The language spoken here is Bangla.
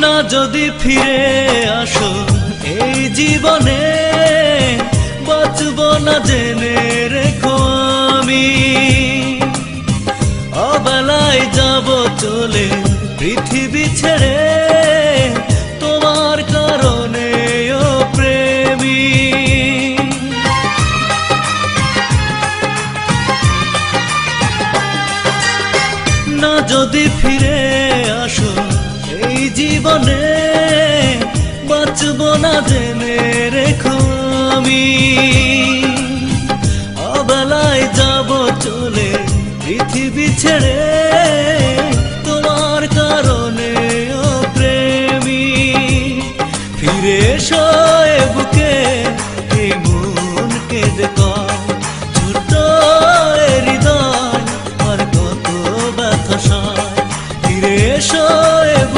না যদি ফিরে আসো এই জীবনে, বাঁচব না জেনে রেখো আমি। অবেলায় যাব চলে পৃথিবী ছেড়ে, তোমার কারণে ও প্রেমী। না যদি ফিরে আসো এই জীবনে, বাঁচব না জেনে রেখো আমি। অবেলায় যাব চলে পৃথিবী ছেড়ে,